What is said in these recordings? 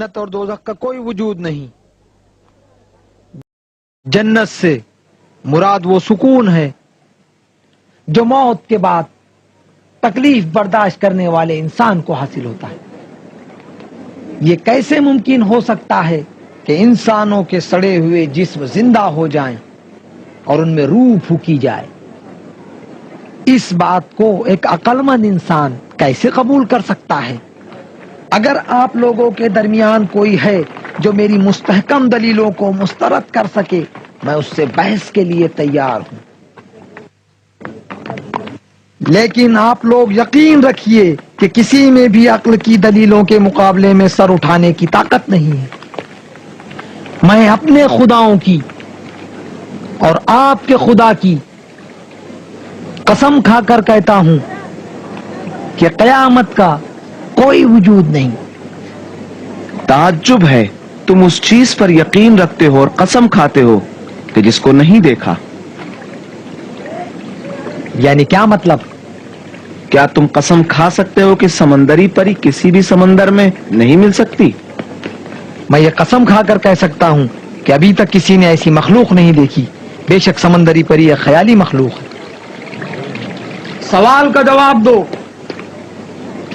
जन्नत और दोज़ख का कोई वजूद नहीं। जन्नत से मुराद वो सुकून है जो मौत के बाद तकलीफ बर्दाश्त करने वाले इंसान को हासिल होता है। ये कैसे मुमकिन हो सकता है कि इंसानों के सड़े हुए जिस्म जिंदा हो जाएं और उनमें रूह फूकी जाए? इस बात को एक अक्लमंद इंसान कैसे कबूल कर सकता है? अगर आप लोगों के दरमियान कोई है जो मेरी मुस्तहकम दलीलों को मुस्तरद कर सके, मैं उससे बहस के लिए तैयार हूं। लेकिन आप लोग यकीन रखिए कि किसी में भी अक्ल की दलीलों के मुकाबले में सर उठाने की ताकत नहीं है। मैं अपने खुदाओं की और आपके खुदा की कसम खाकर कहता हूं कि कयामत का कोई वजूद नहीं। ताज्जुब है, तुम उस चीज पर यकीन रखते हो और कसम खाते हो कि जिसको नहीं देखा। यानी क्या मतलब? क्या तुम कसम खा सकते हो कि समंदरी परी किसी भी समंदर में नहीं मिल सकती? मैं ये कसम खाकर कह सकता हूं कि अभी तक किसी ने ऐसी मखलूक नहीं देखी। बेशक समंदरी परी एक ख्याली मखलूक है। सवाल का जवाब दो।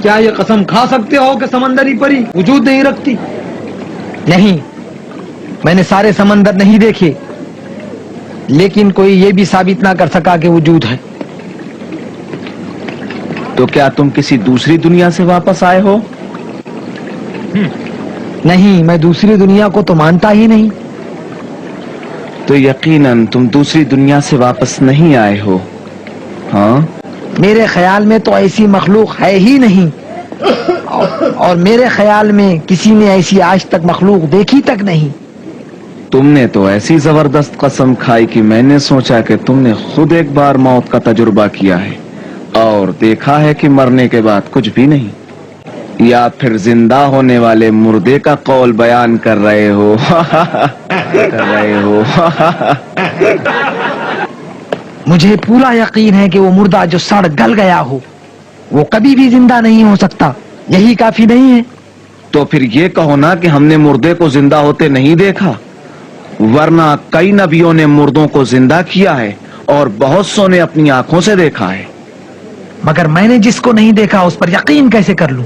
क्या ये कसम खा सकते हो कि समंदरी परी वजूद नहीं रखती? नहीं, मैंने सारे समंदर नहीं देखे, लेकिन कोई ये भी साबित ना कर सका कि वजूद है। तो क्या तुम किसी दूसरी दुनिया से वापस आए हो? नहीं, मैं दूसरी दुनिया को तो मानता ही नहीं। तो यकीनन तुम दूसरी दुनिया से वापस नहीं आए हो। हाँ, मेरे ख्याल में तो ऐसी मखलूक है ही नहीं, और मेरे ख्याल में किसी ने ऐसी आज तक मखलूक देखी तक नहीं। तुमने तो ऐसी जबरदस्त कसम खाई कि मैंने सोचा कि तुमने खुद एक बार मौत का तजुर्बा किया है और देखा है कि मरने के बाद कुछ भी नहीं, या फिर जिंदा होने वाले मुर्दे का कौल बयान कर रहे हो। कर रहे हो। मुझे पूरा यकीन है कि वो मुर्दा जो सड़ गल गया हो वो कभी भी जिंदा नहीं हो सकता। यही काफी नहीं है? तो फिर ये कहो ना कि हमने मुर्दे को जिंदा होते नहीं देखा, वरना कई नबियों ने मुर्दों को जिंदा किया है और बहुत सौ ने अपनी आंखों से देखा है। मगर मैंने जिसको नहीं देखा उस पर यकीन कैसे कर लूं?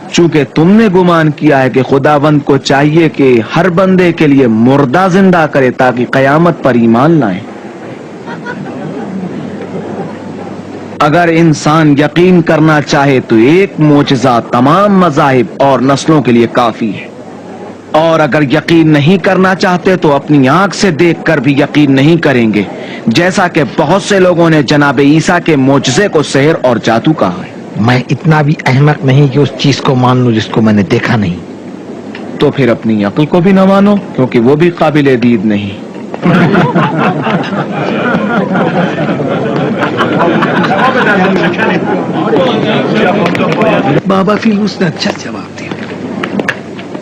चूंकि तुमने गुमान किया है कि खुदावंद को चाहिए कि हर बंदे के लिए मुर्दा जिंदा करे ताकि कयामत पर ईमान लाए। अगर इंसान यकीन करना चाहे तो एक मोजज़ा तमाम मज़ाहिब और नस्लों के लिए काफी है, और अगर यकीन नहीं करना चाहते तो अपनी आंख से देखकर भी यकीन नहीं करेंगे, जैसा कि बहुत से लोगों ने जनाब ईसा के मोजज़े को सेहर और जादू कहा है। मैं इतना भी अहमक नहीं कि उस चीज को मान लूं जिसको मैंने देखा नहीं। तो फिर अपनी अक्ल को भी न मानो, क्योंकि वो भी काबिल दीद नहीं। बाबा फेलूस ने अच्छा जवाब दिया।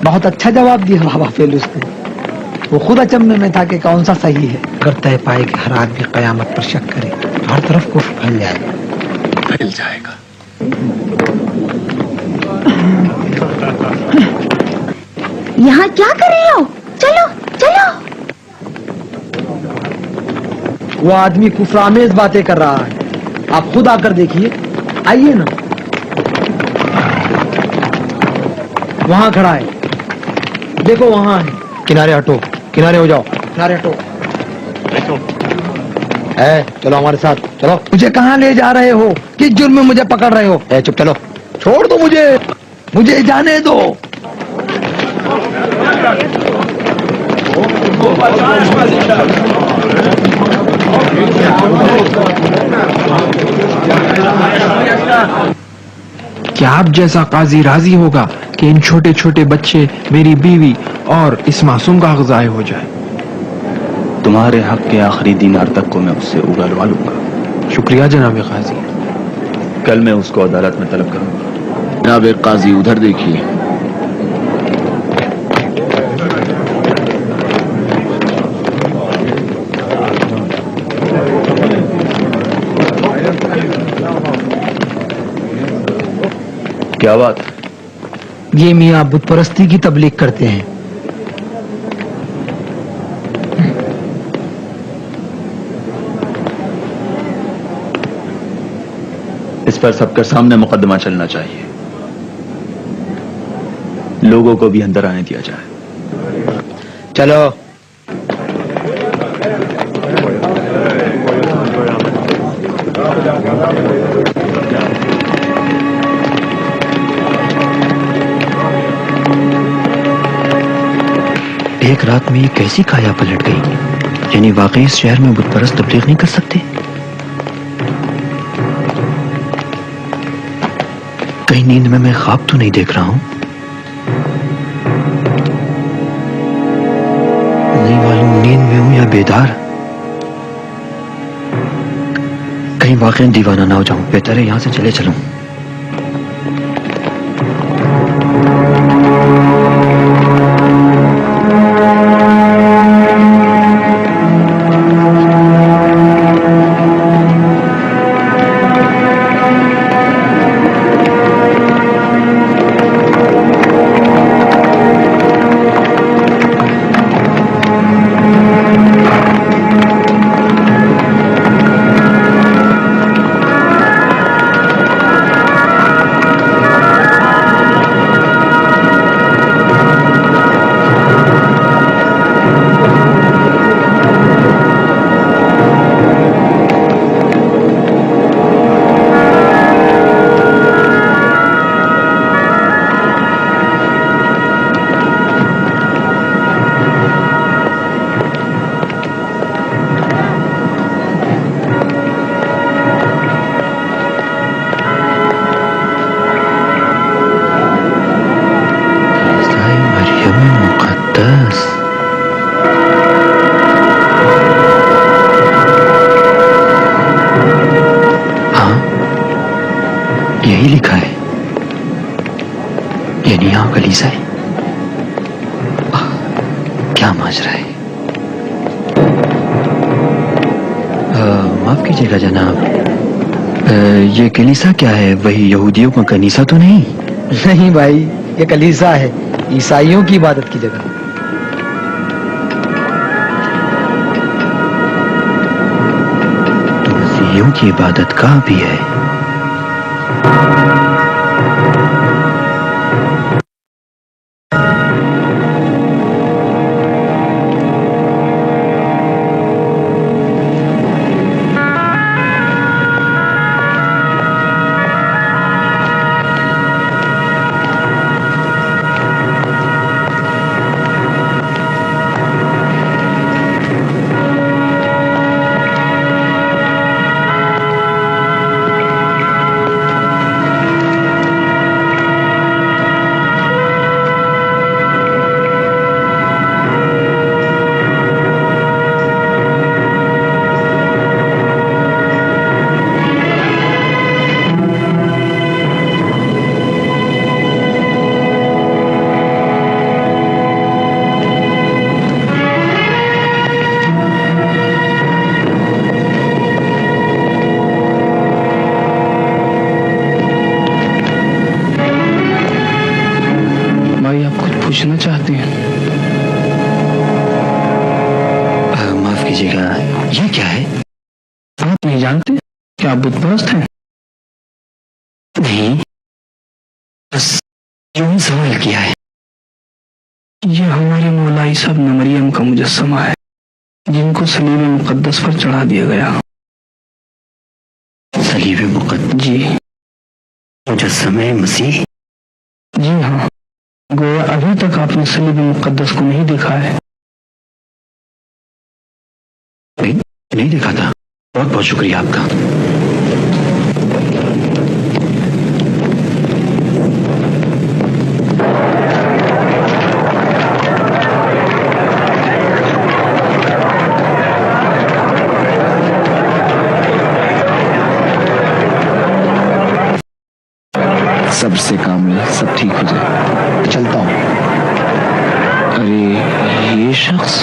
बहुत अच्छा जवाब दिया बाबा फेलूस ने। वो खुद अचंभे में था कि कौन सा सही है। अगर तय पाए कि हर आदमी कयामत पर शक करे, हर तरफ कुफ्र फैल जाएगा। फैल जाएगा। यहाँ क्या कर रहे हो? चलो चलो। वो आदमी कुफ्रामेज बातें कर रहा है, आप खुद आकर देखिए। आइए ना, वहां खड़ा है, देखो वहां है। किनारे हटो, किनारे हो जाओ, किनारे हटो। चलो हमारे साथ चलो। मुझे कहाँ ले जा रहे हो? किस जुर्म में मुझे पकड़ रहे हो? चुप चलो, छोड़ दो मुझे जाने दो। क्या आप जैसा काजी राजी होगा कि इन छोटे छोटे बच्चे, मेरी बीवी और इस मासूम का हक ज़ाय हो जाए? तुम्हारे हक के आखिरी दीनार तक को मैं उससे उगलवा लूंगा। शुक्रिया जनाब काजी। कल मैं उसको अदालत में तलब करूंगा। जनाब काजी उधर देखिए। क्या बात? ये मियाँ बुत परस्ती की तबलीग करते हैं। इस पर सबके सामने मुकदमा चलना चाहिए, लोगों को भी अंदर आने दिया जाए। चलो। एक रात में ये कैसी काया पलट गई? यानी वाकई इस शहर में बुतपरस्त तबलीग नहीं कर सकते? कहीं नींद में मैं ख्वाब तो नहीं देख रहा हूं? नहीं मालूम नींद में हूं या बेदार। कहीं वाकई दीवाना ना हो जाऊं। बेहतर है यहां से चले चलूं। यही लिखा है, यानी यहां कलीसा है। क्या माजरा है? माफ कीजिएगा जनाब, ये कलीसा क्या है? वही यहूदियों का कनीसा तो नहीं? नहीं भाई, ये कलीसा है, ईसाइयों की इबादत की जगह। तो मसीहियों की इबादत का भी है। पूछना चाहते हैं? माफ कीजिएगा, ये क्या है? आप नहीं जानते? क्या आप बुतपरस्त हैं? नहीं, बस यूं ही सवाल किया है। ये हमारे मौला ईसा इब्न मरियम का मुजस्समा है, जिनको सलीब मुकद्दस पर चढ़ा दिया गया। सलीब मुकद्दस? जी। मुजस्समे मसीह? जी हाँ, गोया अभी तक आपने सलीब मुकद्दस को नहीं देखा है। नहीं देखा था। बहुत बहुत शुक्रिया आपका। सब्र से काम ले, सब ठीक हो जाए। चलता हूँ। अरे ये शख्स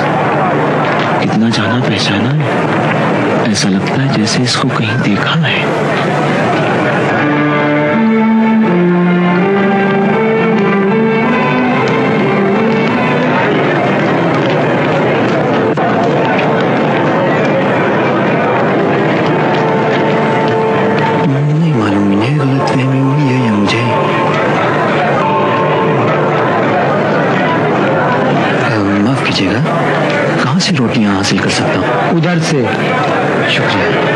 कितना जाना पहचाना है, ऐसा लगता है जैसे इसको कहीं देखा है। दीजिएगा, कहाँ से रोटियां हासिल कर सकता हूँ? उधर से। शुक्रिया।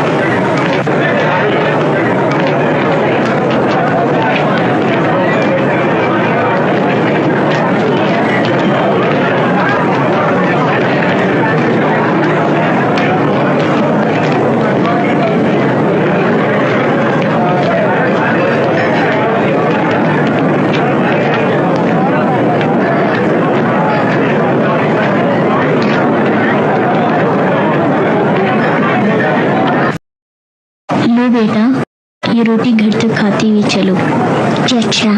लो बेटा, ये रोटी घर तक खाती हुई चलो। अच्छा।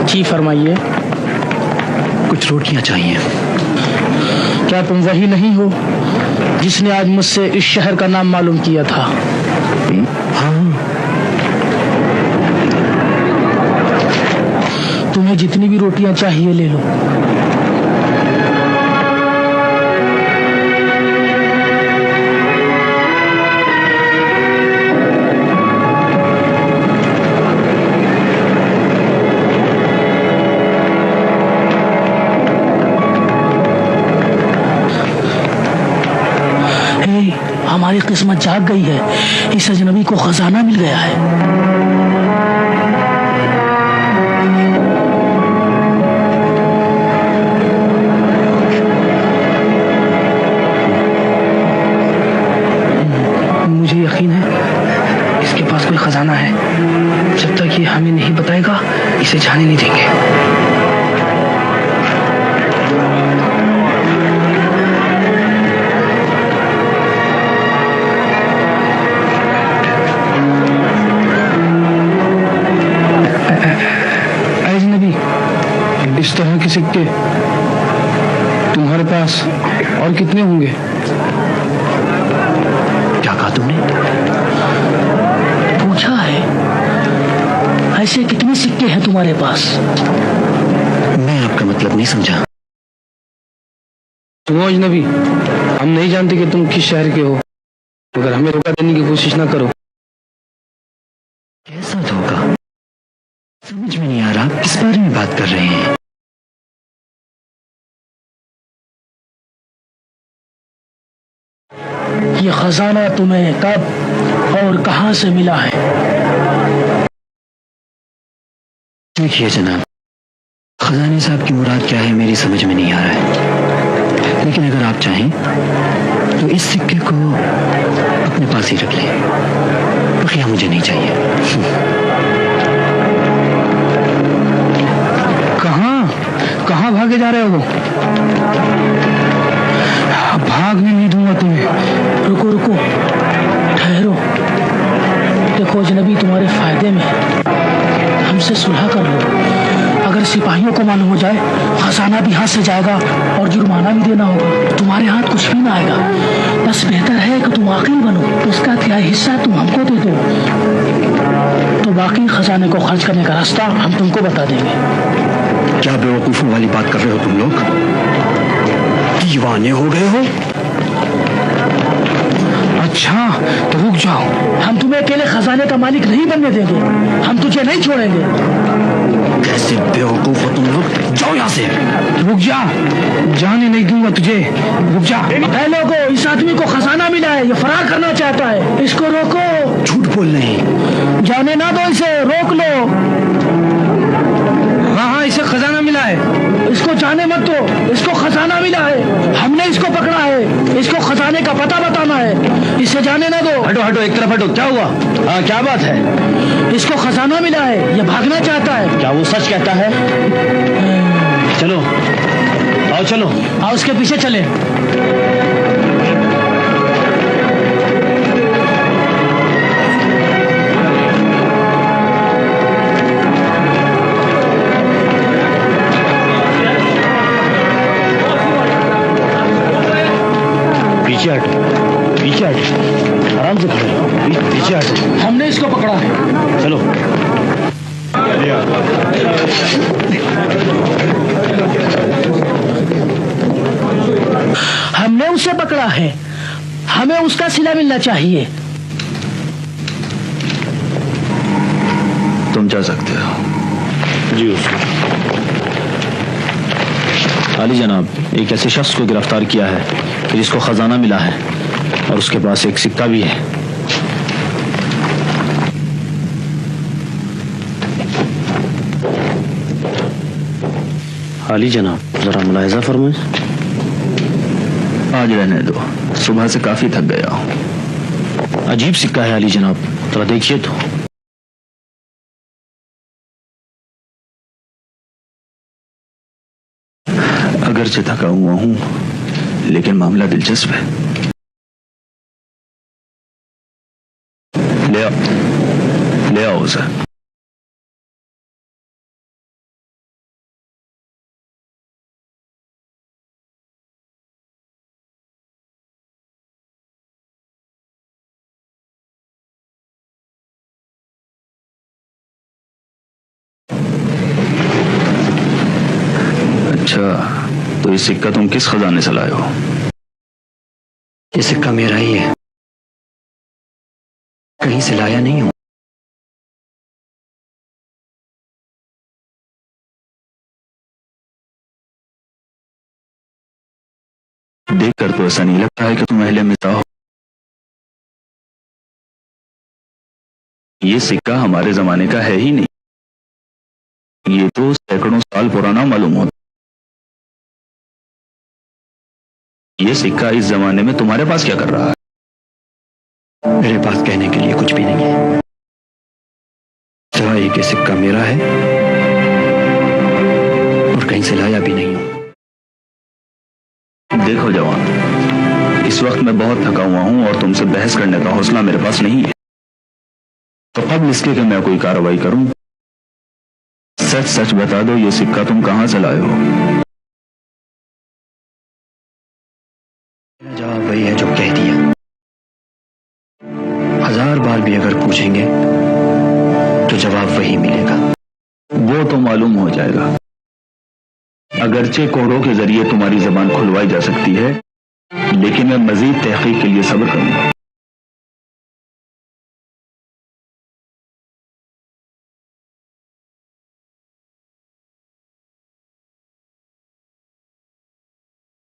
जी फरमाइए। कुछ रोटियां चाहिए। क्या तुम वही नहीं हो जिसने आज मुझसे इस शहर का नाम मालूम किया था? हाँ। तुम्हें जितनी भी रोटियां चाहिए ले लो। हमारी किस्मत जाग गई है, इस अजनबी को खजाना मिल गया है। मुझे यकीन है इसके पास कोई खजाना है। जब तक ये हमें नहीं बताएगा, इसे जाने नहीं देंगे। इस तरह के सिक्के तुम्हारे पास और कितने होंगे? क्या कहा तुमने? पूछा है, ऐसे कितने सिक्के हैं तुम्हारे पास? मैं आपका मतलब नहीं समझा। तुम अजनबी, हम नहीं जानते कि तुम किस शहर के हो, मगर हमें धोखा देने की कोशिश ना करो। कैसा धोखा? समझ में नहीं आ रहा किस बारे में बात कर रहे हैं। ये खजाना तुम्हें कब और कहां से मिला है? देखिए जनाब, खजाने साहब की मुराद क्या है मेरी समझ में नहीं आ रहा है, लेकिन अगर आप चाहें तो इस सिक्के को अपने पास ही रख लें। बखिया मुझे नहीं चाहिए। कहाँ भागे जा रहे हो? भागने नहीं दूंगा तुम्हें। रुको रुको, ठहरो। देखो अजनबी, तुम्हारे फायदे में हमसे सुलह कर लो। अगर सिपाहियों को मालूम हो जाए, खजाना भी हाथ से जाएगा और जुर्माना भी देना होगा। तुम्हारे हाथ कुछ भी ना आएगा। बस बेहतर है कि तुम आखिरी बनो, उसका तिहाई हिस्सा तुम हमको दे दो, तो बाकी खजाने को खर्च करने का रास्ता हम तुमको बता देंगे। क्या बेवकूफों वाली बात कर रहे हो तुम लोग? दीवाने हो गए हो? अच्छा तो रुक जाओ, हम तुम्हें अकेले खजाने का मालिक नहीं बनने देंगे। हम तुझे नहीं छोड़ेंगे। कैसे बेवकूफ हो तुम लोग? जाओ यहाँ से। रुक जा, जाने नहीं दूंगा तुझे। रुक जा। लोगों, इस आदमी को खजाना मिला है, ये फरार करना चाहता है। इसको रोको। झूठ बोल रहे हैं। जाने ना दो इसे, रोक लो। हाँ, इसे खजाना मिला है। इसको जाने मत दो, इसको खजाना मिला है। हमने इसको पकड़ा है, इसको खजाने का पता बताना है। इसे जाने ना दो। हटो हटो, एक तरफ हटो। क्या हुआ? हाँ, क्या बात है? इसको खजाना मिला है, ये भागना चाहता है। क्या वो सच कहता है? चलो आओ, चलो आओ, उसके पीछे चले। पीछे हट, पीछे हट, आराम से खड़े, पीछे हट। हमने इसको पकड़ा है। चलो। हमने उसे पकड़ा है, हमें उसका सिला मिलना चाहिए। तुम जा सकते हो। जी अली जनाब, एक ऐसे शख्स को गिरफ्तार किया है जिसको खजाना मिला है और उसके पास एक सिक्का भी है। अली जनाब, जरा मुलाहिजा फरमाएं। आज रहने दो, सुबह से काफी थक गया हूं। अजीब सिक्का है अली जनाब, जरा देखिए तो। अगरचे थका हुआ हूं, लेकिन मामला दिलचस्प है। ले आओ उसे। अच्छा, तो ये सिक्का तुम किस खजाने से लाए हो? ये सिक्का मेरा ही है, कहीं से लाया नहीं हूं। देखकर तो ऐसा नहीं लगता है कि तुम अहले मिज़ाह हो। ये सिक्का हमारे जमाने का है ही नहीं, ये तो सैकड़ों साल पुराना मालूम होता। ये सिक्का इस जमाने में तुम्हारे पास क्या कर रहा है? मेरे पास कहने के लिए कुछ भी नहीं है, सिवाय कि सिक्का मेरा है और कहीं से लाया भी नहीं हूं। देखो जवान, इस वक्त मैं बहुत थका हुआ हूं और तुमसे बहस करने का हौसला मेरे पास नहीं है। तो कबल इसके कि मैं कोई कार्रवाई करूं, सच सच बता दो, ये सिक्का तुम कहां से लाए हो? जवाब वही है जो कह दिया। 1000 बार भी अगर पूछेंगे तो जवाब वही मिलेगा। वो तो मालूम हो जाएगा। अगरचे कोड़ों के जरिए तुम्हारी जबान खुलवाई जा सकती है, लेकिन मैं मजीद तहकीक के लिए सब्र करूंगा।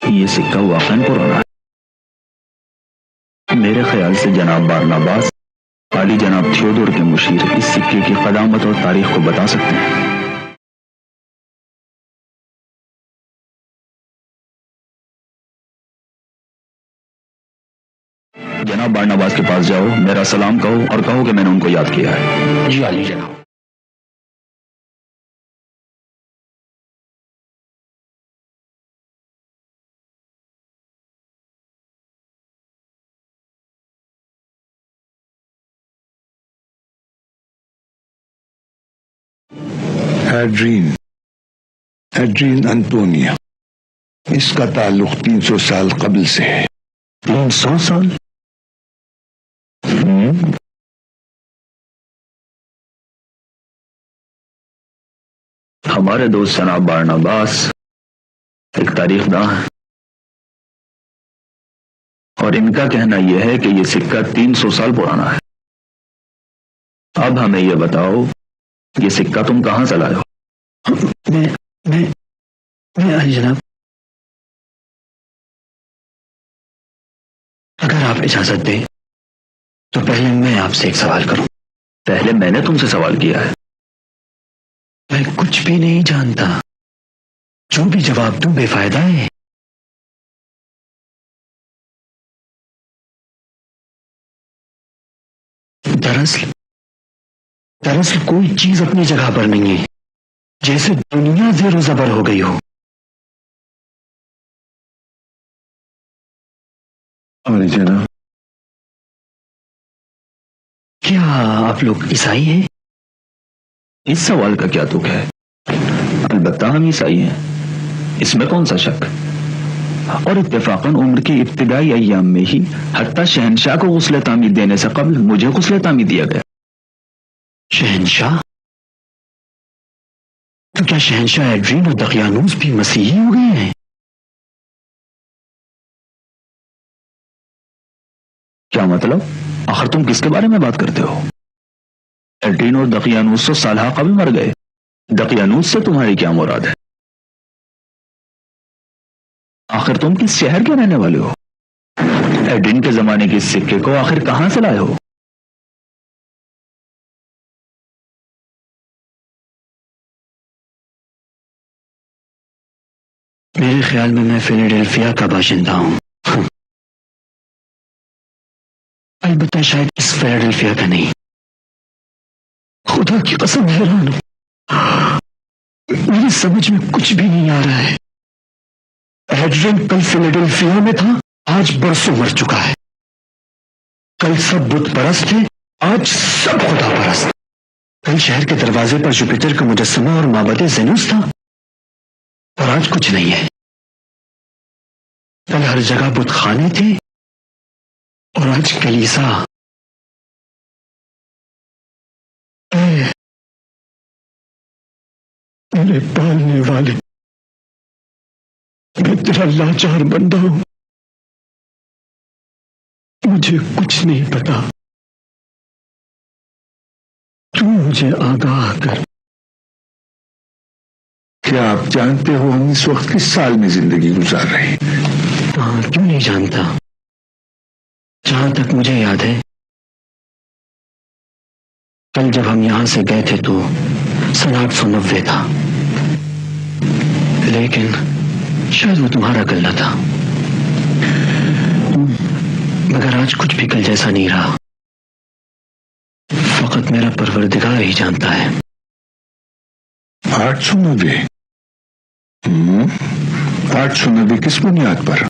ये सिक्का वाकई पुराना है। मेरे ख्याल से जनाब बारनाबास, आली जनाब थियोडोर के मुशीर इस सिक्के की कदामत और तारीख को बता सकते हैं। जनाब बारनाबास के पास जाओ, मेरा सलाम कहो और कहो कि मैंने उनको याद किया है। जी आली जनाब। एड्रीन अंटोनिया, इसका ताल्लुक 300 साल कबल से है। 300 साल? हमारे दोस्त जनाब बारनाबास एक तारीखदां है और इनका कहना यह है कि यह सिक्का 300 साल पुराना है। अब हमें यह बताओ, ये सिक्का तुम कहां से लाए हो? मैं अली जनाब, अगर आप इजाजत दें तो पहले मैं आपसे एक सवाल करूं। पहले मैंने तुमसे सवाल किया है। मैं कुछ भी नहीं जानता, जो भी जवाब दूं बेफायदा है। दरअसल कोई चीज अपनी जगह पर नहीं है, जैसे दुनिया ज़ेरो ज़बर हो गई हो। और जनाब, क्या आप लोग ईसाई हैं? इस सवाल का क्या तुक है? अलबत्ता हम ईसाई हैं, इसमें कौन सा शक। और इत्तेफाकन उम्र की इब्तिदाई अय्याम में ही हत्ता शहनशाह को गुस्ल तामीद देने से कबल मुझे गुस्ल तामीद दिया गया। शहनशाह? तो क्या शहंशाह एड्रीन और दकियानूस भी मसीही हो गए हैं? क्या मतलब? आखिर तुम किसके बारे में बात करते हो? एड्रीन और दकियानूस तो सालहा कभी मर गए। दकियानूस से तुम्हारी क्या मुराद है? आखिर तुम किस शहर के रहने वाले हो? एड्रीन के जमाने के इस सिक्के को आखिर कहां से लाए हो? मेरे ख्याल में मैं फिलाडेल्फिया का बाशिंदा हूं। अलबत्ता शायद इस फिलाडेल्फिया का नहीं। खुदा की कसम हैरान हूं, मेरी समझ में कुछ भी नहीं आ रहा है। एड्रिन कल फिलाडेल्फिया में था, आज बरसों मर चुका है। कल सब बुत परस्त थे, आज सब खुदा परस्त। कल शहर के दरवाजे पर जुपिटर का मुजस्समा और माबद जेनुस था, और आज कुछ नहीं है। कल हर जगह बुत खाने थे, और आज कलीसा। मेरे पालने वाले, मैं तेरा लाचार बंदा हूं, मुझे कुछ नहीं पता। तू मुझे आगाह कर। क्या आप जानते हो हम इस वक्त किस साल में जिंदगी गुजार रहे हैं? हाँ, क्यों नहीं जानता। जहां तक मुझे याद है, कल जब हम यहां से गए थे तो सन 890 था, लेकिन शायद वो तुम्हारा कल न था। मगर आज कुछ भी कल जैसा नहीं रहा। फकत मेरा परवरदिगार ही जानता है। 890? 890 किस बुनियाद पर?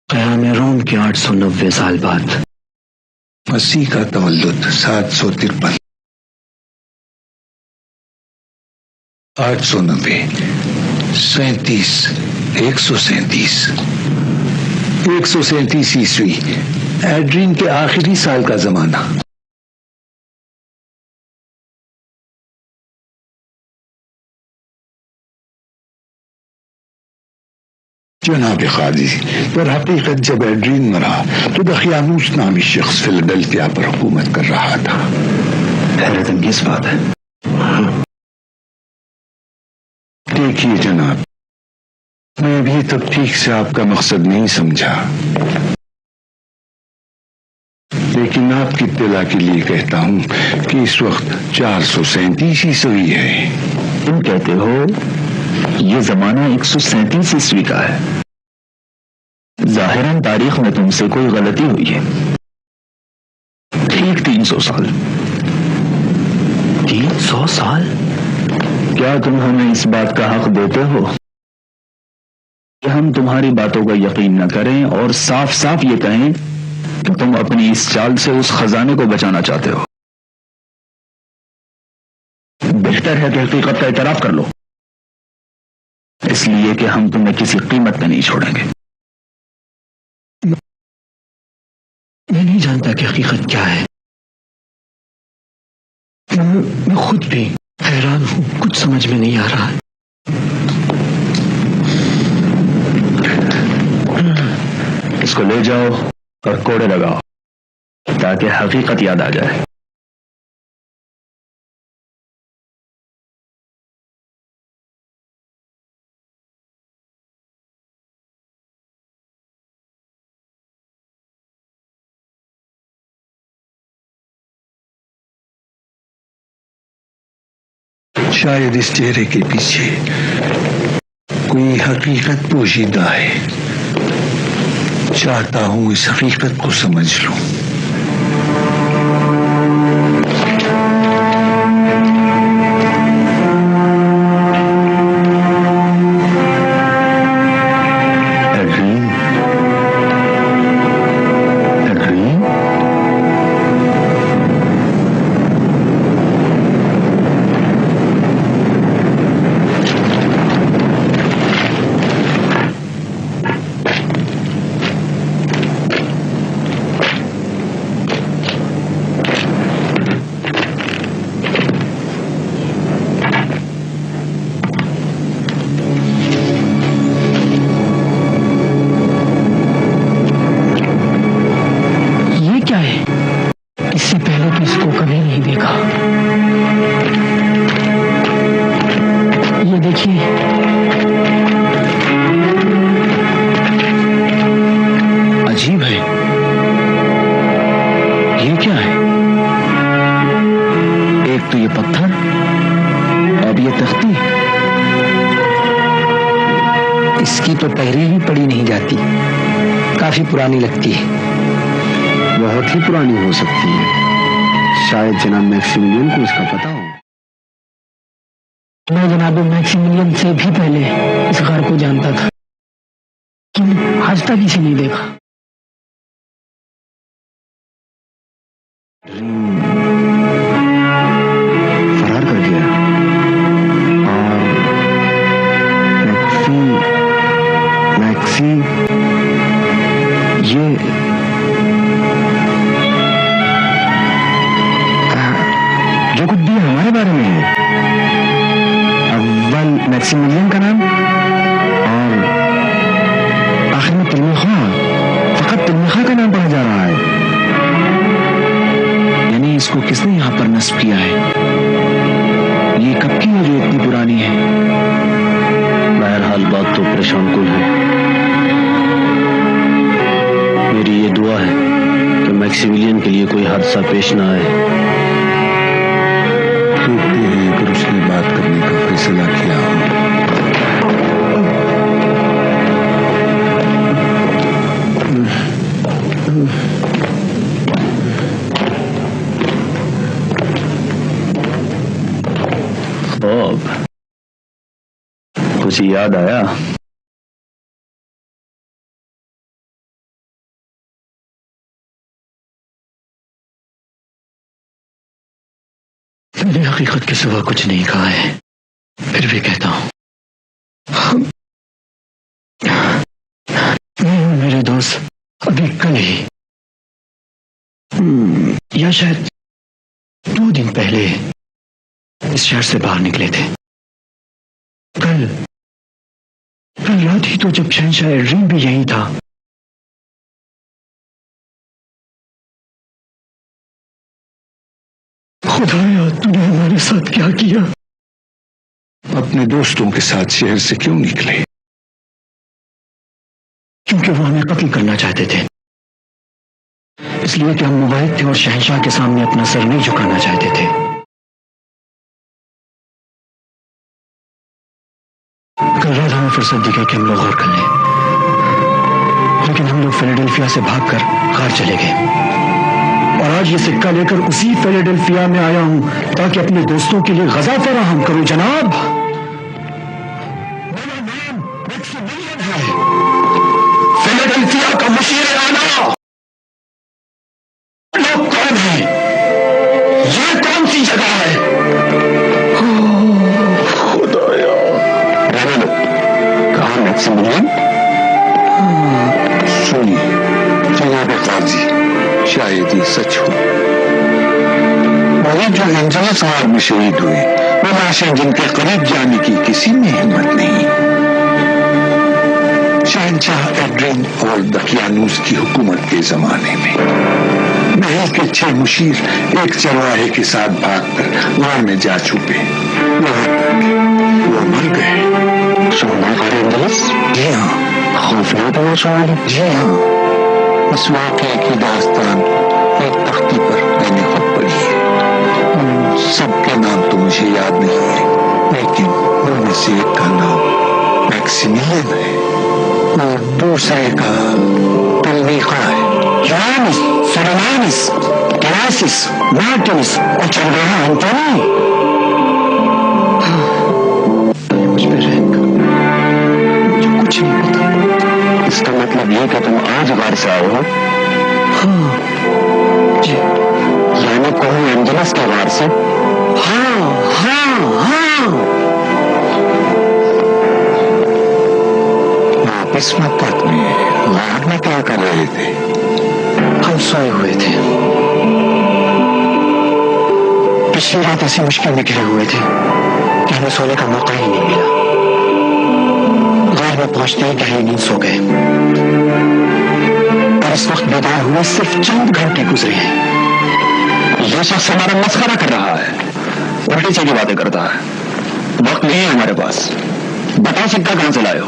क़याम रोम के 890 साल बाद। मसीह का तवल्लुद 753। 890, 37, 137, 137 ईस्वी, एड्रीन के आखिरी साल का जमाना। जनाब काजी, पर हकीकत जब एड्रीन मरा तो दकियानूस नामी शख्स फिलाडेल्फिया पर हुकूमत कर रहा था। हैरत अंगेज बात है। देखिए जनाब, मैं अभी तक ठीक से आपका मकसद नहीं समझा, लेकिन आपकी इत्तला के लिए कहता हूं कि इस वक्त 437 ईस्वी है। तुम कहते हो ये जमाना 137 ईस्वी का है। जाहिरन तारीख में तुमसे कोई गलती हुई है। ठीक 300 साल। 300 साल? क्या तुम हमें इस बात का हक देते हो कि हम तुम्हारी बातों का यकीन न करें और साफ साफ ये कहें कि तुम अपनी इस चाल से उस खजाने को बचाना चाहते हो? बेहतर है कि हकीकत का इतराफ कर लो, इसलिए कि हम तुम्हें किसी कीमत पे नहीं छोड़ेंगे। मैं नहीं जानता कि हकीकत क्या है। मैं खुद भी हैरान हूं, कुछ समझ में नहीं आ रहा है। इसको ले जाओ और कोड़े लगाओ ताकि हकीकत याद आ जाए। शायद इस चेहरे के पीछे कोई हकीकत पोशीदा है। चाहता हूं इस हकीकत को समझ लूं। ये तख्ती? इसकी तो तहरीर ही पढ़ी नहीं जाती, काफी पुरानी लगती है। बहुत ही पुरानी हो सकती है, शायद जनाब मैक्सिमिलियन को इसका पता हो। मैं जनाब मैक्सिमिलियन से भी पहले इस घर को जानता था, लेकिन आज तक इसे नहीं देखा। फरार कर गया और मैक्सी ये जो कुछ भी हमारे बारे में है, अव्वल मैक्सिमिलियन का नाम और आखिर में तिलमिखा, फकत तिलमिखा का नाम पढ़ा जा रहा है। यानी इसको किसने यहाँ पर नस्ब किया है? ये कब की है जो इतनी पुरानी है? बहरहाल बात तो परेशान कुल है। मेरी ये दुआ है कि मैक्सिमिलियन के लिए कोई हादसा पेश ना आए। देखते हैं अगर उसने बात करने का फैसला किया हो। कुछ याद आया? मैंने हकीकत के सिवा कुछ नहीं कहा है, फिर भी कहता हूं। मेरे दोस्त अभी कल ही या शायद 2 दिन पहले इस शहर से बाहर निकले थे। कल रात ही तो जब शहंशाह एड्रीन भी यही था। खुदाया तूने हमारे साथ क्या किया? अपने दोस्तों के साथ शहर से क्यों निकले? क्योंकि वो हमें कत्ल करना चाहते थे, इसलिए कि हम मुवाहिद थे और शहंशाह के सामने अपना सर नहीं झुकाना चाहते थे। कल रात हमें फुर्सत दी गई कि हम लोग गौर कर लें, लेकिन हम लोग फिलाडेल्फिया से भागकर कार चले गए और आज ये सिक्का लेकर उसी फिलाडेल्फिया में आया हूं ताकि अपने दोस्तों के लिए गजा फराहम करूं। जनाब, मेरा नाम मैक्सिमिलियन है, फिलाडेल्फिया का मुशीर आला। लोग कौन है? ये कौन सी जगह है? खुदाया, रहने दो। कहाँ मैक्सिमिलियन? सुनिए जनाब काजी, शायद ये सच हो। वही जो एंजलस वार में शहीद हुए वो लाशें जिनके करीब जाने की किसी में हिम्मत नहीं। शहंशाह एड्रीन और दकियानूस की हुकूमत के जमाने में महल के 6 मुशीर एक चरवाहे के साथ भागकर गांव में जा छुपे। वहां तक वो मर गए। जी हाँ, खौफनाक मौजूद। जी हाँ, इस वाक़े की दास्तान एक तख्ती पर मैंने खुद पढ़ी है। उन सबके नाम तो मुझे याद नहीं है, लेकिन उनमें से एक का नाम मैक्सिमिलियन है और दूसरे का तिलमिखा है। यूनानिस, सोलोमानिस, क्लासिस, मार्टिनिस और चरवाहा एंटोनी। मुझ पे रहम करो, मुझे कुछ नहीं पता। इसका मतलब ये कि तुम आज बाहर से आए हो? हाँ जी, यानी कहूँ एंजलस के बाहर से? हाँ हाँ हाँ। आप इस वक्त में गार में क्या कर रहे थे? हम सोए हुए थे। पिछली रात ऐसी मुश्किल में घिरे हुए थे कि हमें सोने का मौका ही नहीं मिला। गार में पहुंचते ही गहरी नींद सो गए और इस वक्त बेदार हुए सिर्फ चंद घंटे गुजरे हैं। यह शख्स हमारा मस्खरा कर रहा है, उल्टी सीधी बातें करता है। वक्त नहीं है हमारे पास। बताओ सिक्का कहां से लाए हो?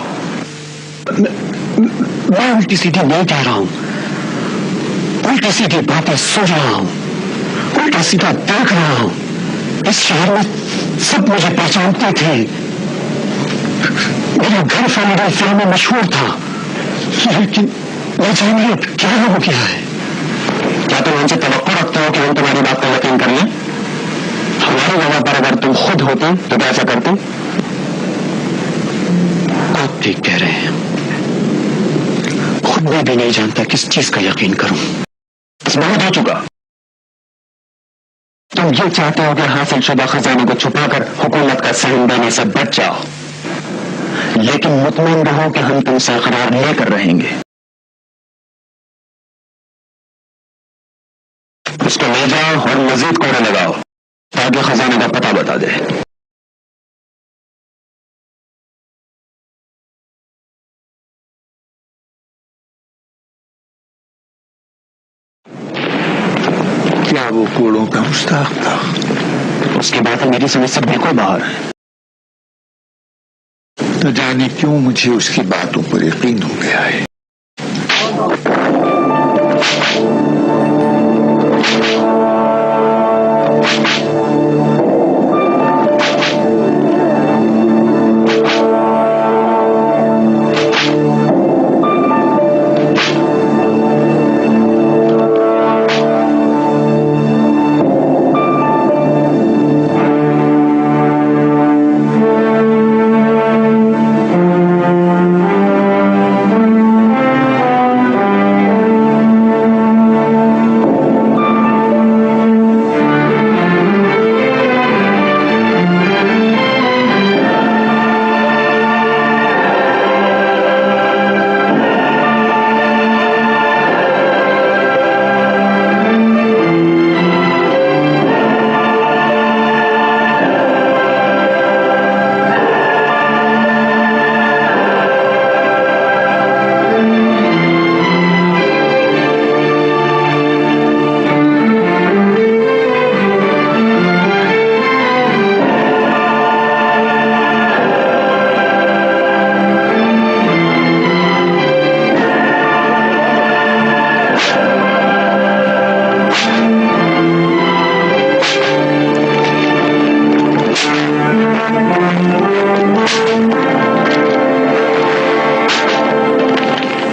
मैं उल्टी सीधी नहीं कह रहा हूं, उल्टी सीधी बातें सोच रहा हूं, उल्टा सीधा देख रहा हूं। इस शहर में सब मुझे पहचानते थे। मेरा घर फैमिली फिल्म में मशहूर था, लेकिन न जानिए अब क्या हो गया है। क्या तुम हमसे तवक्को रखते हो कि हम तुम्हारी बात पर यकीन कर लें? हमारी जगह पर अगर तुम खुद होते तो कैसा करते? आप ठीक कह रहे हैं, खुद मैं भी नहीं जानता किस चीज का यकीन करूं। बस बहुत हो चुका। तुम ये चाहते हो कि हासिल शुदा खजाने को छुपाकर हुकूमत का सहन देने से बच जाओ, लेकिन मुतमईन रहो कि हम तुमसे करार लेकर रहेंगे। उसको ले जाओ और मजीद कोड़े लगाओ ताकि खजाने का पता बता दे। क्या वो कोड़ों का मुश्ताक था? उसकी बातें मेरी समझ से बिल्कुल बाहर है। न जाने क्यों मुझे उसकी बातों पर यकीन हो गया है।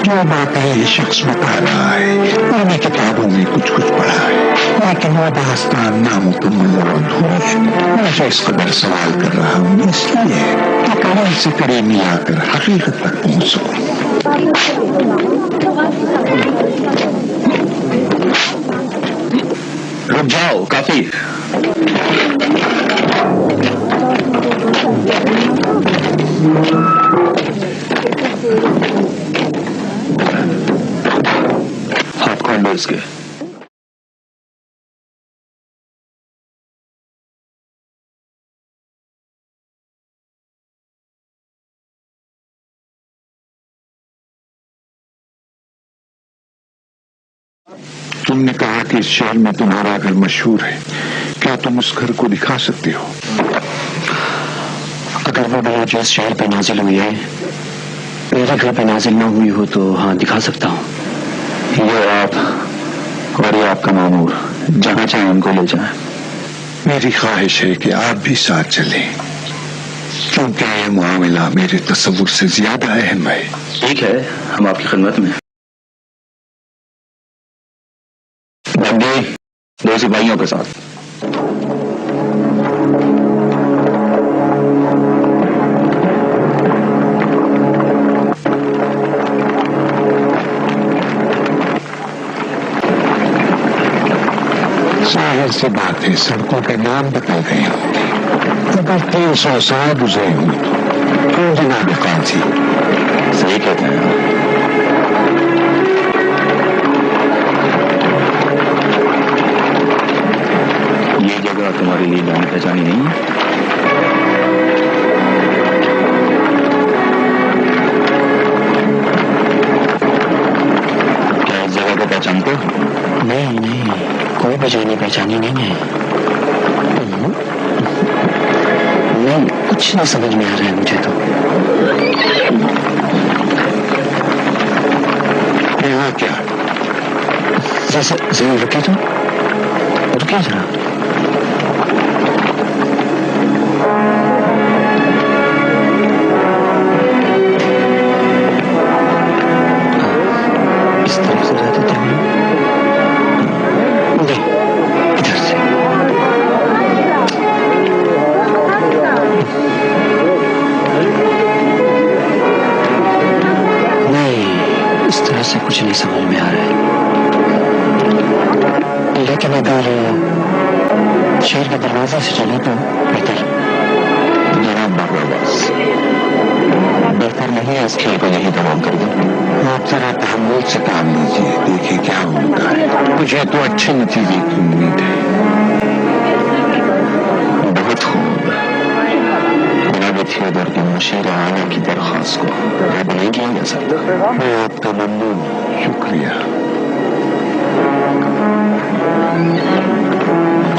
जो बातें ये शख्स बता रहा है मैंने किताबों में कुछ कुछ पढ़ा है, लेकिन वो दास्तान नामुकम्मल और अधूरी है। मैं जो इस कदर सवाल कर रहा हूँ इसलिए कि करीब से करीब में आकर हकीकत तक पहुंच सकूं। रुक जाओ, काफी। हाथ खोल लो इसके। तुमने कहा कि इस शहर में तुम्हारा घर मशहूर है, क्या तुम उस घर को दिखा सकते हो? अगर वो बला जो इस शहर पे नाजिल हुई है मेरे घर पे नाजिल ना हुई हो तो हाँ दिखा सकता हूँ। ये आप और ये आपका मामूर जहां चाहे उनको ले जाएं। मेरी ख्वाहिश है कि आप भी साथ चलें, क्योंकि यह मामला मेरे तस्वुर से ज्यादा अहम है। ठीक है, हम आपकी खिदमत में। बंदे 2 सिपाहियों के साथ। जाहिर सी बात है सड़कों के नाम बता गए होंगे। अगर 300 साल गुजरे हों तो जनाब काजी सही कहते हैं। ये जगह तुम्हारे लिए जानी पहचानी नहीं है? क्या इस जगह को पहचानते हो? नहीं नहीं, कोई पहचानी पहचानी नहीं है। नहीं, कुछ नहीं समझ में आ रहा है मुझे तो। यहाँ क्या? जैसे रुके तो रुके जरा। तरह से कुछ नहीं समझ में आ रहा है। लेकिन अगर शहर के दरवाजे से चले तो बेहतर। जनाब बगरवास, बेहतर नहीं है इस खेल को यही तमाम कर दो। आप जरा तहम्मुल से काम लीजिए, देखिए क्या होता है। मुझे तो अच्छे नतीजे की उम्मीद है। बहुत खूब। जनाब थियोडोर के मुशीर आने की दरख्वास्त को रद्द नहीं किया जा सकता। मैं आपका ममनून, शुक्रिया।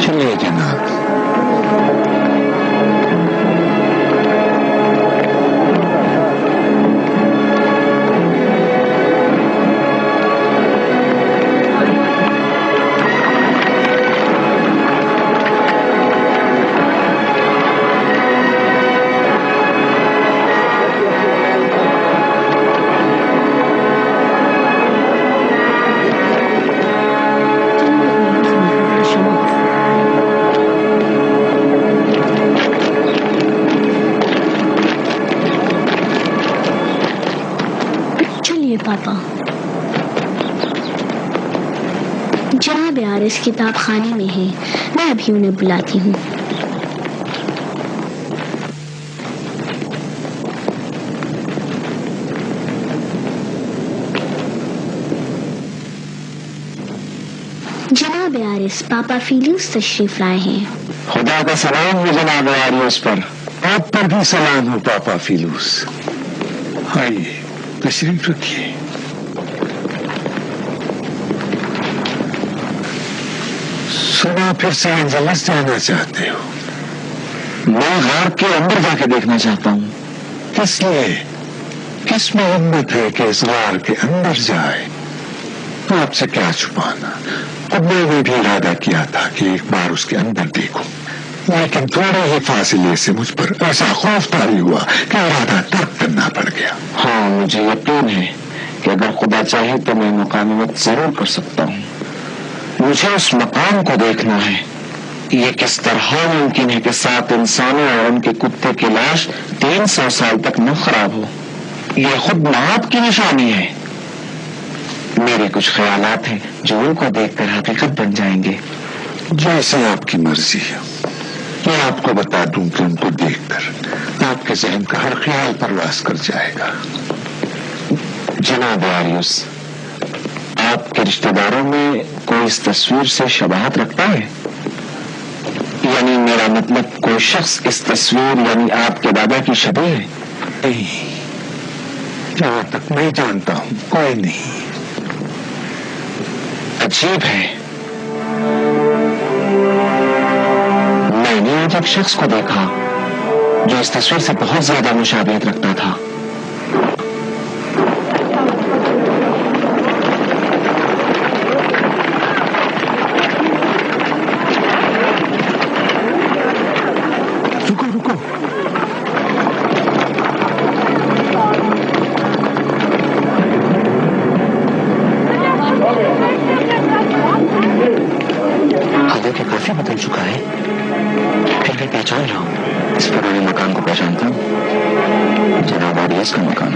चलिए जनाब। पापा, जनाब आरिस किताब खाने में है, मैं अभी उन्हें बुलाती हूँ। जनाब आरिस, पापा फीलिंग्स तशरीफ लाए हैं। खुदा का सलाम हो जनाब आरिस पर। आप पर भी सलाम हो पापा फिलूस। आइए तशरीफ रखिए। सुना फिर से एंजलस जाना चाहते हो? मैं गार के अंदर जाके देखना चाहता हूँ। किस लिए? किस में हिम्मत है कि इस गार के अंदर जाए? आपसे क्या छुपाना, अब मैंने भी इरादा किया था कि एक बार उसके अंदर देखूं, लेकिन थोड़े ही फासले से मुझ पर ऐसा खौफ तारी हुआ कि इरादा तर्क करना पड़ गया। हाँ, मुझे यकीन है कि अगर खुदा चाहे तो मैं मुकामी वक्त जरूर कर सकता हूँ। मुझे उस मकान को देखना है। ये किस तरह मुमकिन है कि 7 इंसानों और उनके कुत्ते की लाश 300 साल तक न खराब हो? ये खुद मौत की निशानी है। मेरे कुछ ख्यालात हैं जो उनको देखकर हकीकत बन जाएंगे। जैसे आपकी मर्जी है। मैं आपको बता दूं कि उनको देखकर आपके जहन का हर ख्याल परवास कर जाएगा। जनाब आरियस, आपके रिश्तेदारों में कोई इस तस्वीर से शबाहत रखता है? यानी मेरा मतलब कोई शख्स इस तस्वीर यानी आपके दादा की शबीह है? नहीं, जहां तक मैं जानता हूं कोई नहीं। अजीब है। मैंने आज एक शख्स को देखा जो इस तस्वीर से बहुत ज्यादा मुशाबिहत रखता था। रुको रुको, हालांकि काफी बदल चुका है, फिर भी पहचान रहा हूँ। इस पुराने मकान को पहचानता हूँ, जनाब आरियस का मकान।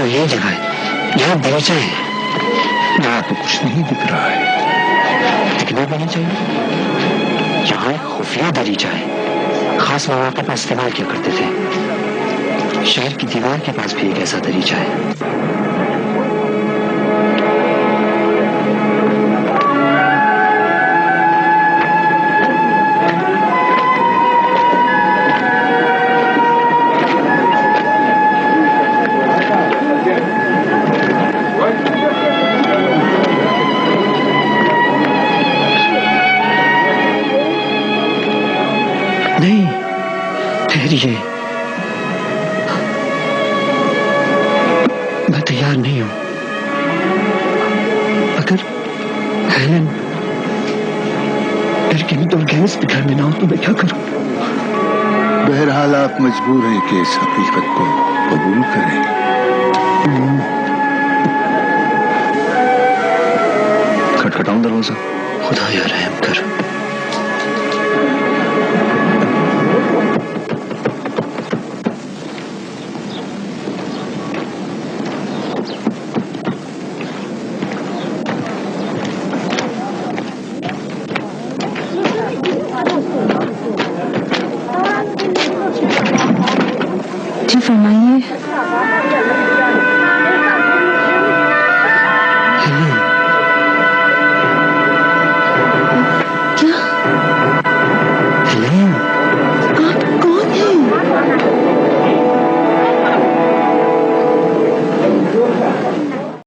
ये जगह है, यहाँ बगीचा है। यहाँ तो कुछ नहीं दिख रहा है। दिखना भी नहीं चाहिए। यहाँ एक खुफिया दरीचा है, खास मौके पर इस्तेमाल किया करते थे। शहर की दीवार के पास भी एक ऐसा दरीचा है। ठहरिए, मैं तैयार नहीं हूं। अगर हेलन एरकिन और गैस के घर में ना हो तो मैं क्या करूं? बहरहाल आप मजबूर हैं कि इस हकीकत को कबूल करें। खटखटाऊं दरवाजा? खुदाया रहम कर। जी फरमाइए।